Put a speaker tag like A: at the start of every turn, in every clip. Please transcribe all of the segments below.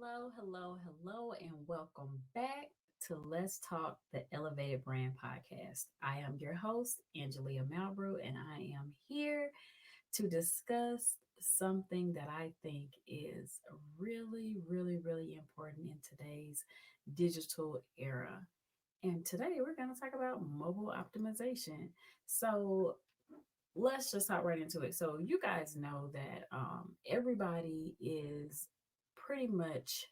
A: Hello, and welcome back to Let's Talk the Elevated Brand Podcast. I am your host, Angelia Malbrew, and I am here to discuss something that I think is really important in today's digital era. And today we're going to talk about mobile optimization. So, let's just hop right into it. So, you guys know that everybody is pretty much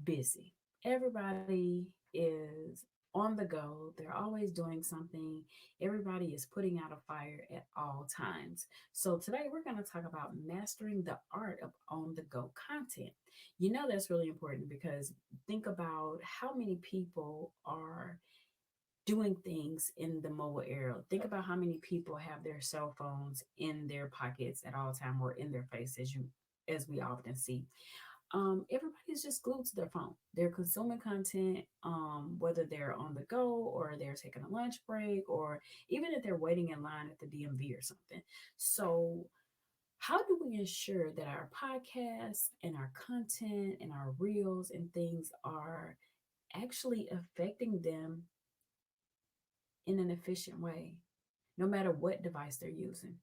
A: busy. Everybody is on the go. They're always doing something. Everybody is putting out a fire at all times. So today we're going to talk about mastering the art of on the go content. You know that's really important because think about how many people are doing things in the mobile era. Think about how many people have their cell phones in their pockets at all time or in their face as we often see. Everybody's just glued to their phone. They're consuming content, whether they're on the go or they're taking a lunch break, or even if they're waiting in line at the DMV or something. So, how do we ensure that our podcasts and our content and our reels and things are actually affecting them in an efficient way, no matter what device they're using?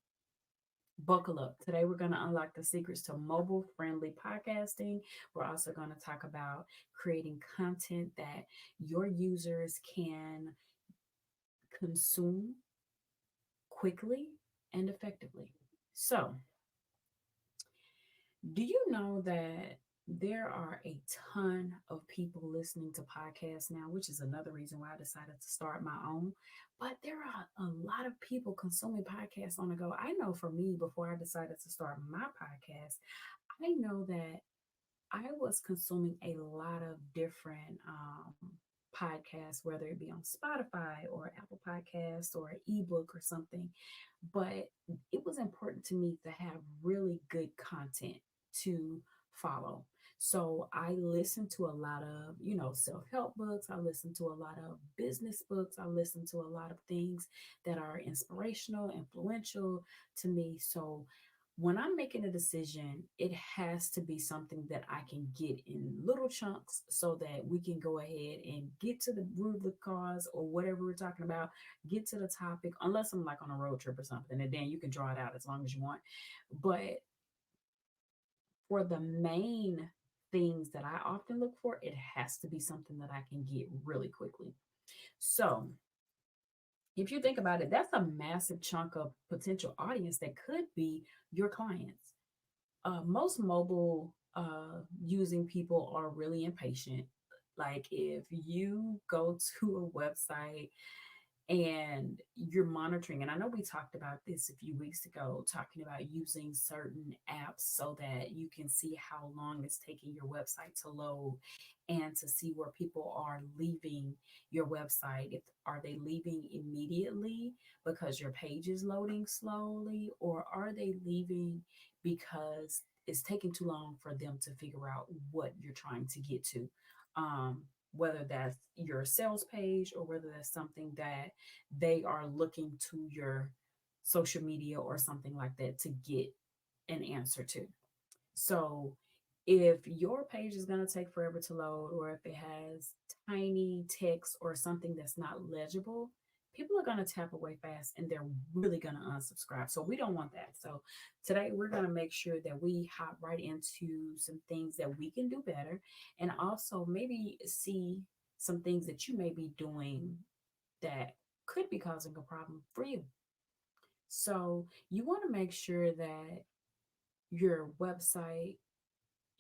A: Buckle up. Today, we're going to unlock the secrets to mobile friendly podcasting. We're also going to talk about creating content that your users can consume quickly and effectively. So, do you know that there are a ton of people listening to podcasts now, which is another reason why I decided to start my own? But there are a lot of people consuming podcasts on the go. I know for me, before I decided to start my podcast, I know that I was consuming a lot of different podcasts, whether it be on Spotify or Apple Podcasts or an ebook or something. But it was important to me to have really good content to follow. So I listened to a lot of, self-help books. I listened to a lot of business books. I listened to a lot of things that are inspirational, influential to me. So when I'm making a decision, it has to be something that I can get in little chunks so that we can go ahead and get to the root of the cause or whatever we're talking about, get to the topic, unless I'm like on a road trip or something, and then you can draw it out as long as you want. But for the main things that I often look for, it has to be something that I can get really quickly. So, if you think about it, that's a massive chunk of potential audience that could be your clients. Most mobile using people are really impatient. Like if you go to a website and you're monitoring, and I know we talked about this a few weeks ago, talking about using certain apps so that you can see how long it's taking your website to load and to see where people are leaving your website. If are they leaving immediately because your page is loading slowly, or are they leaving because it's taking too long for them to figure out what you're trying to get to? um, whether that's your sales page or whether that's something that they are looking to your social media or something like that to get an answer to. So if your page is going to take forever to load, or if it has tiny text or something that's not legible, people are going to tap away fast and they're really going to unsubscribe. So we don't want that. So today we're going to make sure that we hop right into some things that we can do better, and also maybe see some things that you may be doing that could be causing a problem for you. So you want to make sure that your website,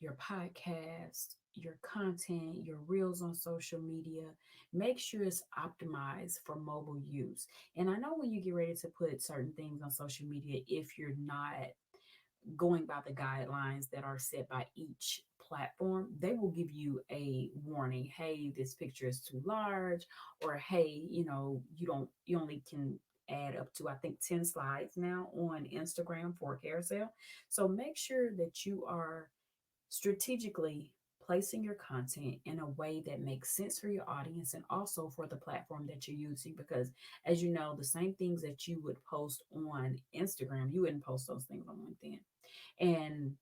A: your podcast, your content, your reels on social media, make sure it's optimized for mobile use. And I know when you get ready to put certain things on social media, if you're not going by the guidelines that are set by each platform, they will give you a warning. Hey, this picture is too large, or hey, you only can add up to, I think, 10 slides now on Instagram for a carousel. So make sure that you are strategically placing your content in a way that makes sense for your audience and also for the platform that you're using. Because, as you know, the same things that you would post on Instagram, you wouldn't post those things on LinkedIn. And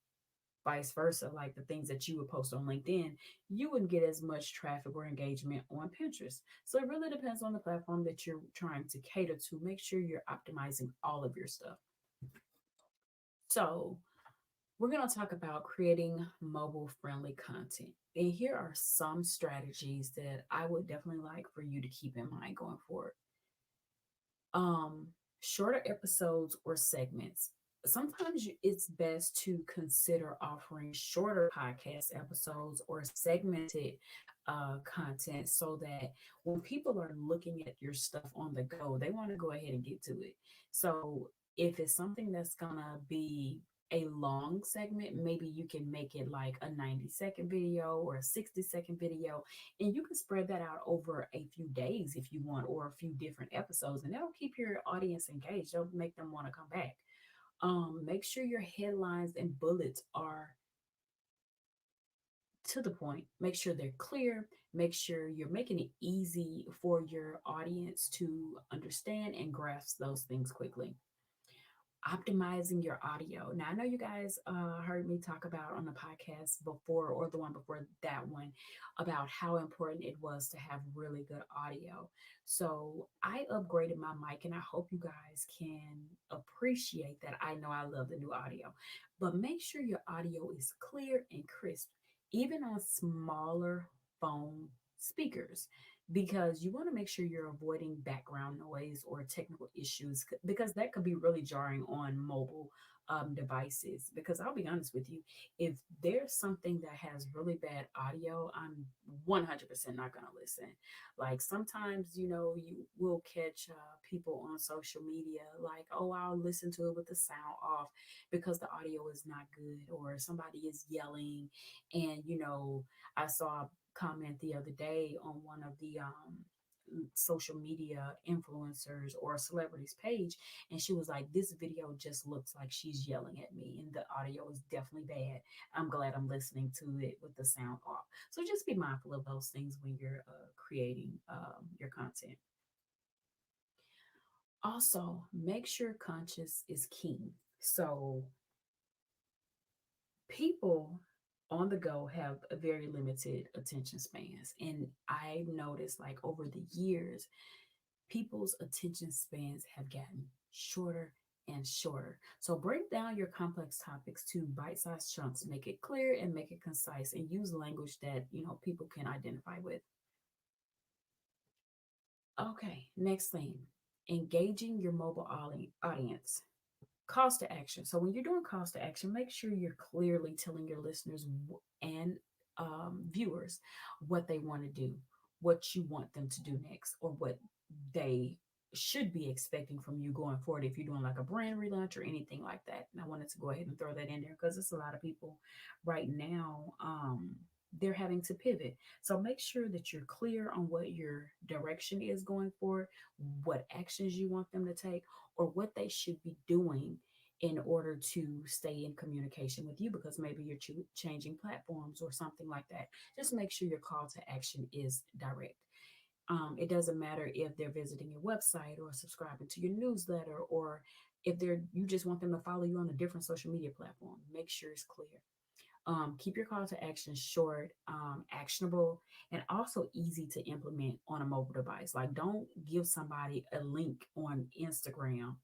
A: Vice versa, like the things that you would post on LinkedIn, you wouldn't get as much traffic or engagement on Pinterest. So it really depends on the platform that you're trying to cater to. Make sure you're optimizing all of your stuff. So we're going to talk about creating mobile friendly content. And here are some strategies that I would definitely like for you to keep in mind going forward. um Shorter episodes or segments. Sometimes it's best to consider offering shorter podcast episodes or segmented content, so that when people are looking at your stuff on the go, they want to go ahead and get to it. So if it's something that's gonna be a long segment, maybe you can make it like a 90-second video or a 60-second video, and you can spread that out over a few days if you want, or a few different episodes, and that'll keep your audience engaged. It'll make them want to come back. Make sure your headlines and bullets are to the point. Make sure they're clear. Make sure you're making it easy for your audience to understand and grasp those things quickly. Optimizing your audio. Now, I know you guys heard me talk about on the podcast before, or the one before that one, about how important it was to have really good audio. So I upgraded my mic, and I hope you guys can appreciate that. I know I love the new audio, but make sure your audio is clear and crisp, even on smaller phone speakers, because you want to make sure you're avoiding background noise or technical issues, because that could be really jarring on mobile devices. Because I'll be honest with you, if there's something that has really bad audio, I'm 100% not going to listen. Like sometimes, you will catch people on social media like, oh, I'll listen to it with the sound off because the audio is not good, or somebody is yelling. And, I saw a comment the other day on one of the social media influencers or celebrities page, and she was like, this video just looks like she's yelling at me, and the audio is definitely bad. I'm glad I'm listening to it with the sound off. So just be mindful of those things when you're creating your content. Also, make sure conscious is key. So people on the go have a very limited attention spans, and I noticed, like, over the years, people's attention spans have gotten shorter and shorter. So break down your complex topics to bite-sized chunks, make it clear and make it concise, and use language that people can identify with. Okay, next thing, engaging your mobile audience. Calls to action. So when you're doing calls to action, make sure you're clearly telling your listeners and viewers what they want to do, what you want them to do next, or what they should be expecting from you going forward if you're doing like a brand relaunch or anything like that. And I wanted to go ahead and throw that in there because it's a lot of people right now. They're having to pivot. So make sure that you're clear on what your direction is going forward, what actions you want them to take, or what they should be doing in order to stay in communication with you, because maybe you're changing platforms or something like that. Just make sure your call to action is direct. It doesn't matter if they're visiting your website or subscribing to your newsletter, or if you just want them to follow you on a different social media platform. Make sure it's clear. Keep your call to action short, actionable, and also easy to implement on a mobile device. Like, don't give somebody a link on Instagram,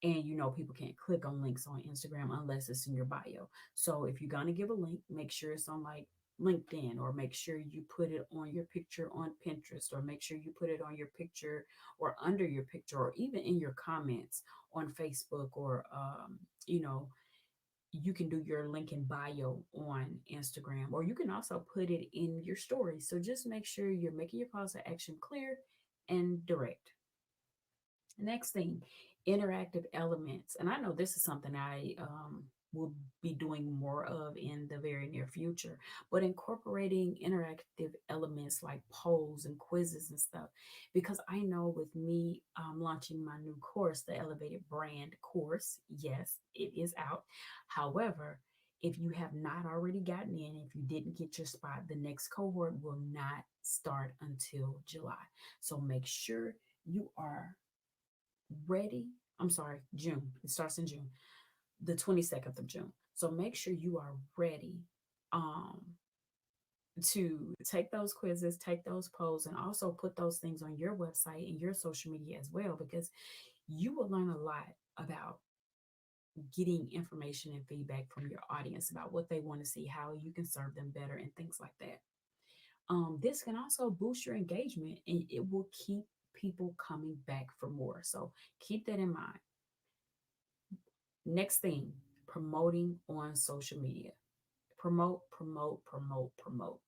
A: and people can't click on links on Instagram unless it's in your bio. So if you're going to give a link, make sure it's on like LinkedIn, or make sure you put it on your picture on Pinterest, or make sure you put it on your picture or under your picture, or even in your comments on Facebook, or you know you can do your link in bio on Instagram, or you can also put it in your stories. So just make sure you're making your calls to action clear and direct. Next thing, interactive elements. And I know this is something I will be doing more of in the very near future, but incorporating interactive elements like polls and quizzes and stuff. Because I know with me launching my new course, the Elevated Brand course, yes, it is out. However, if you have not already gotten in, if you didn't get your spot, the next cohort will not start until July. So make sure you are ready. I'm sorry, June. It starts in June, the 22nd of June. So make sure you are ready um, to take those quizzes, take those polls, and also put those things on your website and your social media as well, because you will learn a lot about getting information and feedback from your audience about what they want to see, how you can serve them better, and things like that. This can also boost your engagement and it will keep people coming back for more. So keep that in mind. Next thing, promoting on social media. Promote, promote, promote, promote.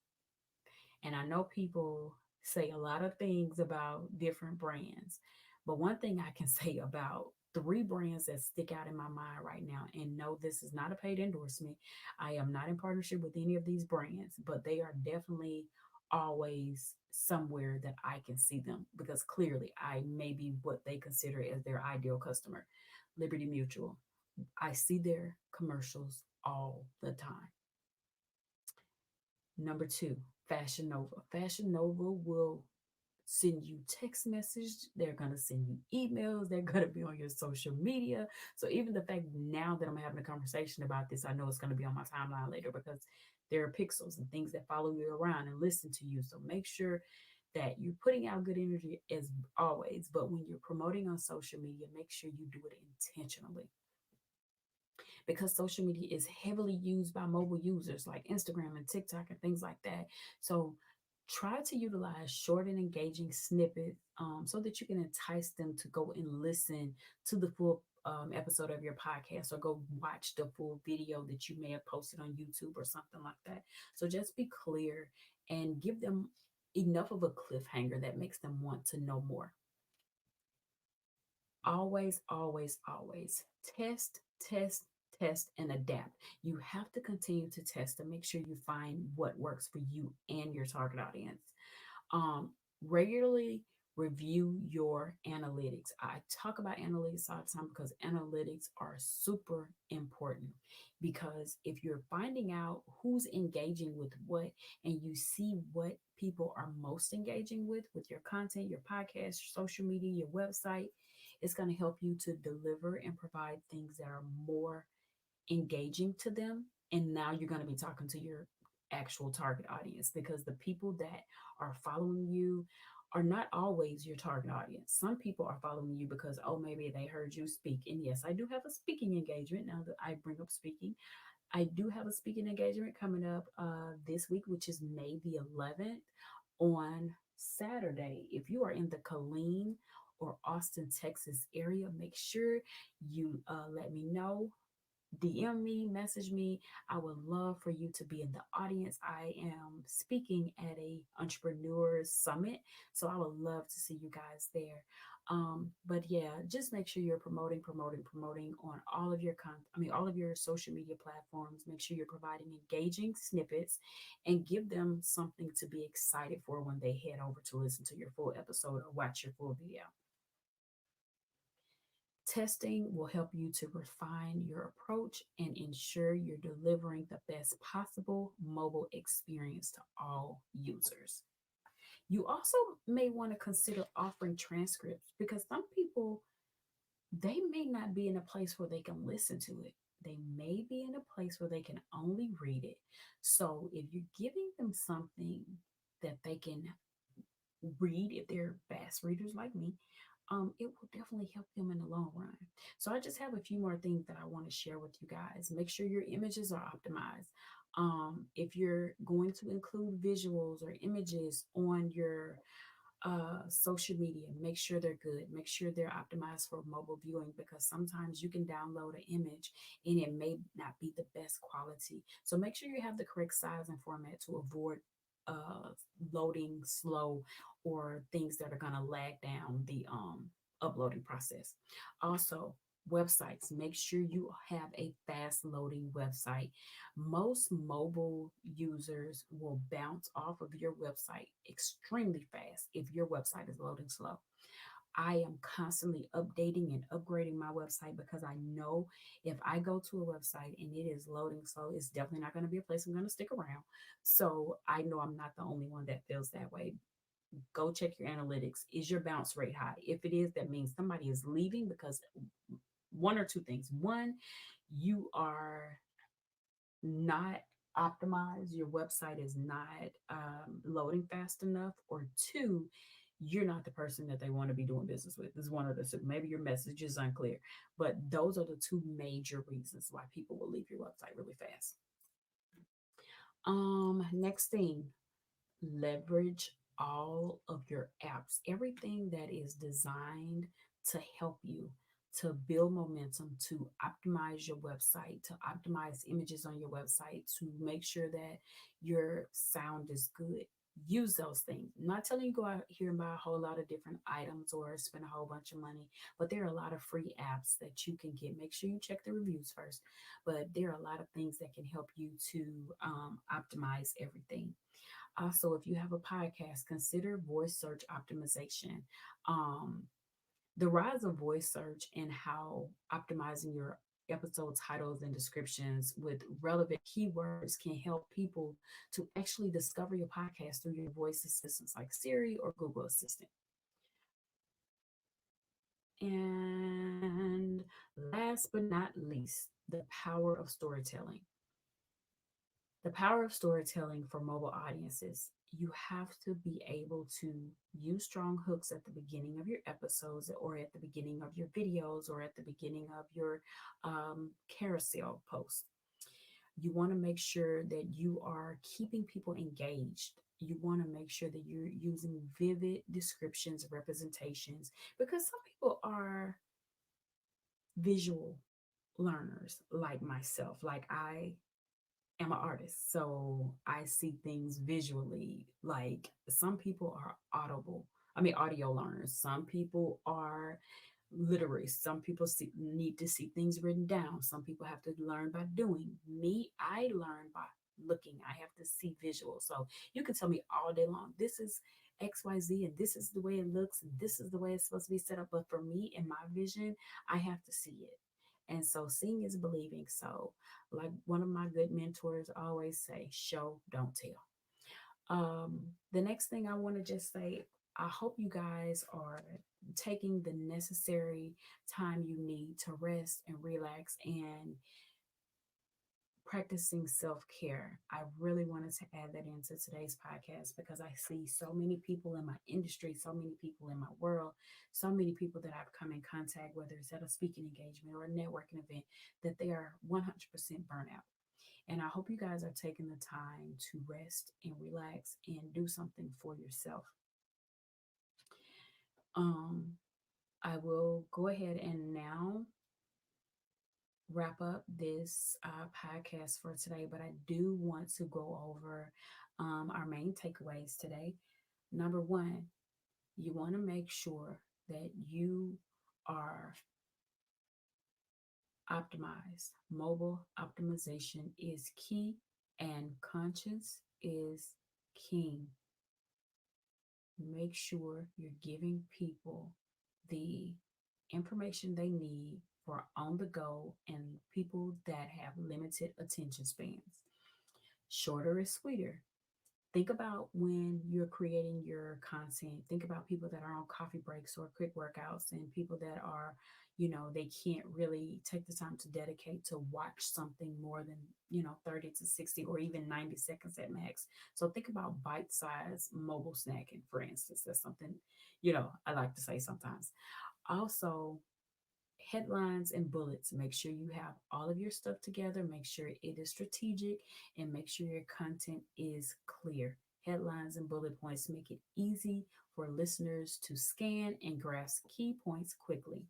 A: And I know people say a lot of things about different brands, but one thing I can say about three brands that stick out in my mind right now, and no, this is not a paid endorsement. I am not in partnership with any of these brands, but they are definitely always somewhere that I can see them because clearly I may be what they consider as their ideal customer. Liberty Mutual. I see their commercials all the time. Number two, Fashion Nova. Fashion Nova will send you text message. They're going to send you emails. They're going to be on your social media. So even the fact now that I'm having a conversation about this, I know it's going to be on my timeline later because there are pixels and things that follow you around and listen to you. So make sure that you're putting out good energy as always. But when you're promoting on social media, make sure you do it intentionally because social media is heavily used by mobile users like Instagram and TikTok and things like that. So try to utilize short and engaging snippets so that you can entice them to go and listen to the full episode of your podcast or go watch the full video that you may have posted on YouTube or something like that. So just be clear and give them enough of a cliffhanger that makes them want to know more. Always, always, always test, test, test, and adapt. You have to continue to test to make sure you find what works for you and your target audience. Regularly review your analytics. I talk about analytics all the time because analytics are super important. Because if you're finding out who's engaging with what and you see what people are most engaging with your content, your podcast, your social media, your website, it's going to help you to deliver and provide things that are more engaging to them. And now you're going to be talking to your actual target audience because the people that are following you are not always your target audience. Some people are following you because, oh, maybe they heard you speak. And yes, I do have a speaking engagement now that I bring up speaking. I do have a speaking engagement coming up this week, which is May the 11th on Saturday. If you are in the Killeen or Austin, Texas area, make sure you let me know. DM me, message me. I would love for you to be in the audience. I am speaking at a entrepreneurs summit, so I would love to see you guys there. But yeah, just make sure you're promoting, promoting, promoting on all of your all of your social media platforms. Make sure you're providing engaging snippets and give them something to be excited for when they head over to listen to your full episode or watch your full video. Testing will help you to refine your approach and ensure you're delivering the best possible mobile experience to all users. You also may want to consider offering transcripts because some people they may not be in a place where they can listen to it. They may be in a place where they can only read it. So if you're giving them something that they can read, if they're fast readers like me, it will definitely help them in the long run. So I just have a few more things that I want to share with you guys. Make sure your images are optimized. If you're going to include visuals or images on your social media, make sure they're good. Make sure they're optimized for mobile viewing because sometimes you can download an image and it may not be the best quality. So make sure you have the correct size and format to avoid uh, loading slow or things that are going to lag down the uploading process. Also, websites, make sure you have a fast loading website. Most mobile users will bounce off of your website extremely fast if your website is loading slow. I am constantly updating and upgrading my website because I know if I go to a website and it is loading slow, it's definitely not going to be a place I'm going to stick around. So I know I'm not the only one that feels that way. Go check your analytics. Is your bounce rate high? If it is, that means somebody is leaving because one or two things. One, you are not optimized, your website is not loading fast enough, or two, you're not the person that they want to be doing business with. This is one of the two. Maybe your message is unclear, but those are the two major reasons why people will leave your website really fast. Next thing, leverage all of your apps, everything that is designed to help you to build momentum, to optimize your website, to optimize images on your website, to make sure that your sound is good. Use those things. I'm not telling you go out here and buy a whole lot of different items or spend a whole bunch of money, but there are a lot of free apps that you can get. Make sure you check the reviews first, but there are a lot of things that can help you to optimize everything. Also, if you have a podcast, consider voice search optimization. Um, the rise of voice search and how optimizing your episode titles and descriptions with relevant keywords can help people to actually discover your podcast through your voice assistants like Siri or Google Assistant. And last but not least, the power of storytelling. The power of storytelling for mobile audiences. You have to be able to use strong hooks at the beginning of your episodes, or at the beginning of your videos, or at the beginning of your carousel post. You want to make sure that you are keeping people engaged. You want to make sure that you're using vivid descriptions, representations, because some people are visual learners like myself. Like I am an artist, so I see things visually. Like some people are audio learners. Some people are literary. Some people need to see things written down. Some people have to learn by doing. Me, I learn by looking. I have to see visuals. So you can tell me all day long, this is XYZ and this is the way it looks and this is the way it's supposed to be set up. But for me and my vision, I have to see it. And so seeing is believing. So, like one of my good mentors always say, show, don't tell. The next thing I want to just say, I hope you guys are taking the necessary time you need to rest and relax and practicing self care. I really wanted to add that into today's podcast because I see so many people in my industry, so many people in my world, so many people that I've come in contact, whether it's at a speaking engagement or a networking event, that they are 100% burnout. And I hope you guys are taking the time to rest and relax and do something for yourself. Um, I will go ahead and now wrap up this podcast for today, but I do want to go over our main takeaways today. Number one, you want to make sure that you are optimized. Mobile optimization is key, and conscience is king. Make sure you're giving people the information they need for on the go and people that have limited attention spans. Shorter is sweeter. Think about when you're creating your content. Think about people that are on coffee breaks or quick workouts, and people that are, they can't really take the time to dedicate to watch something more than, 30 to 60 or even 90 seconds at max. So think about bite sized mobile snacking, for instance. That's something, I like to say sometimes. Also, headlines and bullets. Make sure you have all of your stuff together. Make sure it is strategic and make sure your content is clear. Headlines and bullet points make it easy for listeners to scan and grasp key points quickly.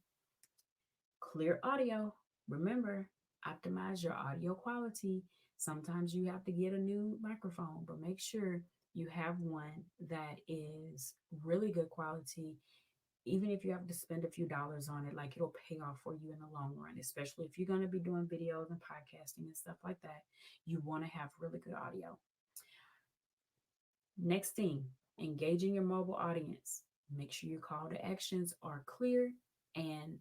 A: Clear audio. Remember, optimize your audio quality. Sometimes you have to get a new microphone, but make sure you have one that is really good quality. Even if you have to spend a few dollars on it, like it'll pay off for you in the long run, especially if you're going to be doing videos and podcasting and stuff like that. You want to have really good audio. Next thing, engaging your mobile audience. Make sure your call to actions are clear, and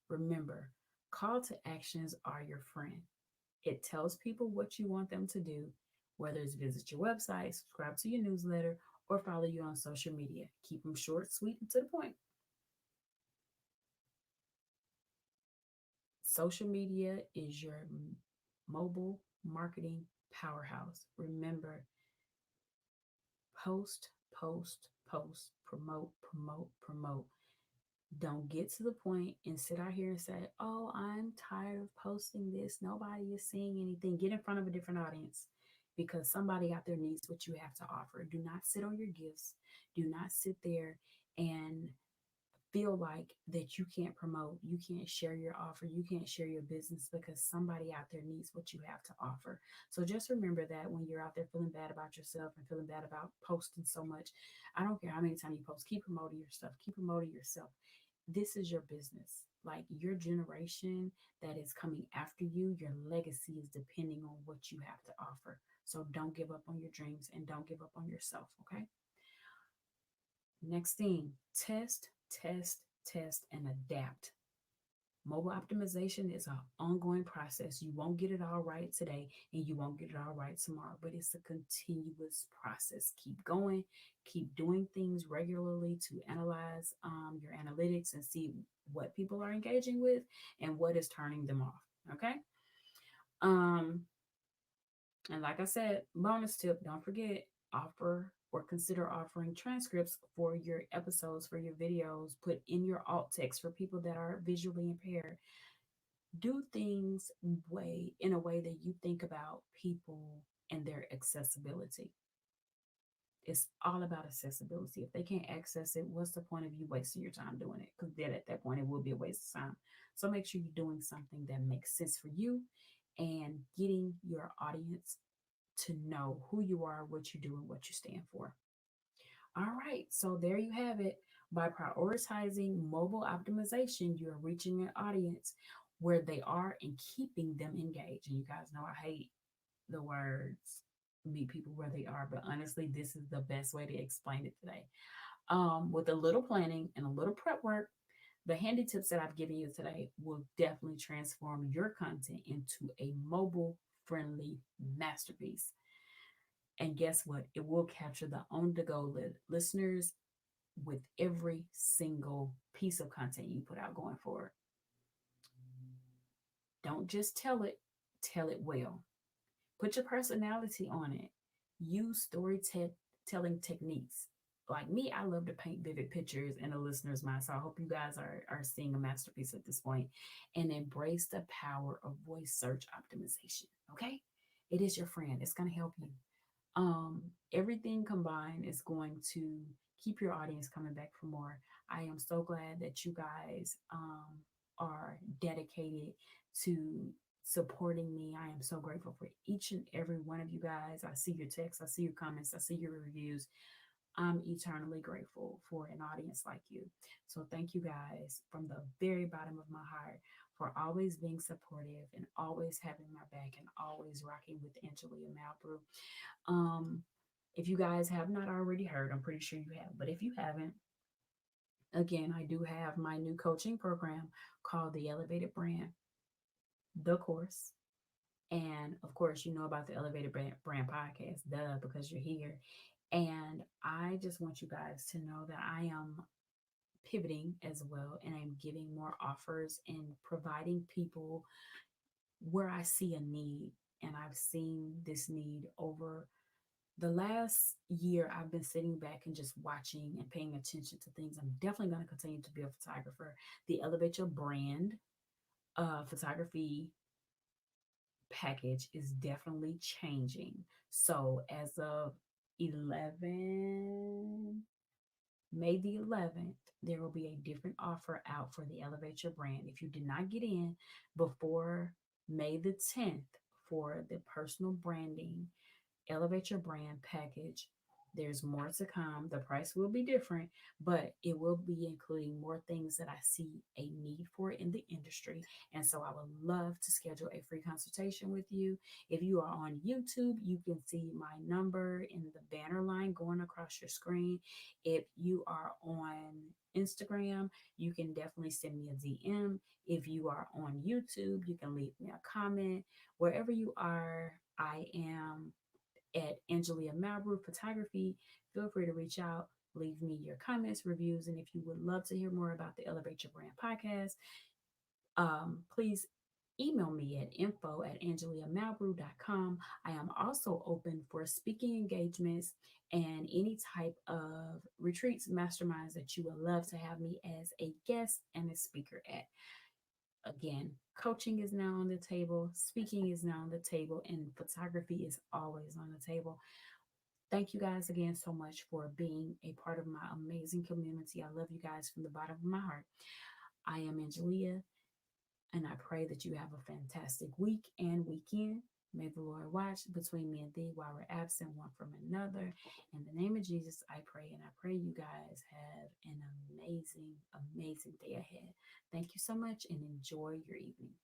A: remember, call to actions are your friend. It tells people what you want them to do, whether it's visit your website, subscribe to your newsletter, or follow you on social media. Keep them short, sweet, and to the point. Social media is your mobile marketing powerhouse. Remember, post, post, post, promote, promote, promote. Don't get to the point and sit out here and say, oh, I'm tired of posting this. Nobody is seeing anything. Get in front of a different audience because somebody out there needs what you have to offer. Do not sit on your gifts. Do not sit there and feel like that you can't promote, you can't share your offer, you can't share your business because somebody out there needs what you have to offer. So just remember that when you're out there feeling bad about yourself and feeling bad about posting so much, I don't care how many times you post, keep promoting your stuff, keep promoting yourself. This is your business. Like your generation that is coming after you, your legacy is depending on what you have to offer. So don't give up on your dreams and don't give up on yourself, okay? Next thing, test, test, test, and adapt. Mobile optimization is an ongoing process. You won't get it all right today and you won't get it all right tomorrow, but it's a continuous process. Keep going, keep doing things regularly to analyze your analytics and see what people are engaging with and what is turning them off. Okay. Um, and like I said, bonus tip, don't forget, offer or consider offering transcripts for your episodes, for your videos, put in your alt text for people that are visually impaired. Do things way in a way that you think about people and their accessibility. It's all about accessibility. If they can't access it, what's the point of you wasting your time doing it? Because then at that point, it will be a waste of time. So make sure you're doing something that makes sense for you and getting your audience to know who you are, what you do, and what you stand for. All right, so there you have it. By prioritizing mobile optimization, you're reaching an audience where they are and keeping them engaged. And you guys know I hate the words meet people where they are, but honestly, this is the best way to explain it today. With a little planning and a little prep work, the handy tips that I've given you today will definitely transform your content into a mobile friendly masterpiece. And guess what? It will capture the on the go listeners with every single piece of content you put out going forward. Don't just tell it well. Put your personality on it. Use storytelling techniques. Like me, I love to paint vivid pictures in a listener's mind. So I hope you guys are seeing a masterpiece at this point and embrace the power of voice search optimization. Okay? It is your friend. It's going to help you. Everything combined is going to keep your audience coming back for more. I am so glad that you guys are dedicated to supporting me. I am so grateful for each and every one of you guys. I see your texts, I see your comments, I see your reviews. I'm eternally grateful for an audience like you. So thank you guys from the very bottom of my heart for always being supportive and always having my back and always rocking with Angelia Malbrew. Um, if you guys have not already heard, I'm pretty sure you have, but if you haven't, again, I do have my new coaching program called the Elevated Brand, the course. And of course, you know about the Elevated Brand podcast, duh, because you're here. And I just want you guys to know that I am pivoting as well and I'm giving more offers and providing people where I see a need. And I've seen this need over the last year. I've been sitting back and just watching and paying attention to things. I'm definitely going to continue to be a photographer. The Elevate Your Brand photography package is definitely changing. So as of 11 May the 11th, there will be a different offer out for the Elevate Your Brand. If you did not get in before May the 10th for the personal branding Elevate Your Brand package, there's more to come. The price will be different, but it will be including more things that I see a need for in the industry. And so I would love to schedule a free consultation with you. If you are on YouTube, you can see my number in the banner line going across your screen. If you are on Instagram, you can definitely send me a DM. If you are on YouTube, you can leave me a comment. Wherever you are, I am at Angelia Malbrew Photography. Feel free to reach out, leave me your comments, reviews, and if you would love to hear more about the Elevate Your Brand podcast, please email me at info@angeliamalbrew.com. I am also open for speaking engagements and any type of retreats, masterminds that you would love to have me as a guest and a speaker at. Again, coaching is now on the table, speaking is now on the table, and photography is always on the table. Thank you guys again so much for being a part of my amazing community. I love you guys from the bottom of my heart. I am Angelia, and I pray that you have a fantastic week and weekend. May the Lord watch between me and thee while we're absent one from another. In the name of Jesus, I pray, and I pray you guys have an amazing, amazing day ahead. Thank you so much and enjoy your evening.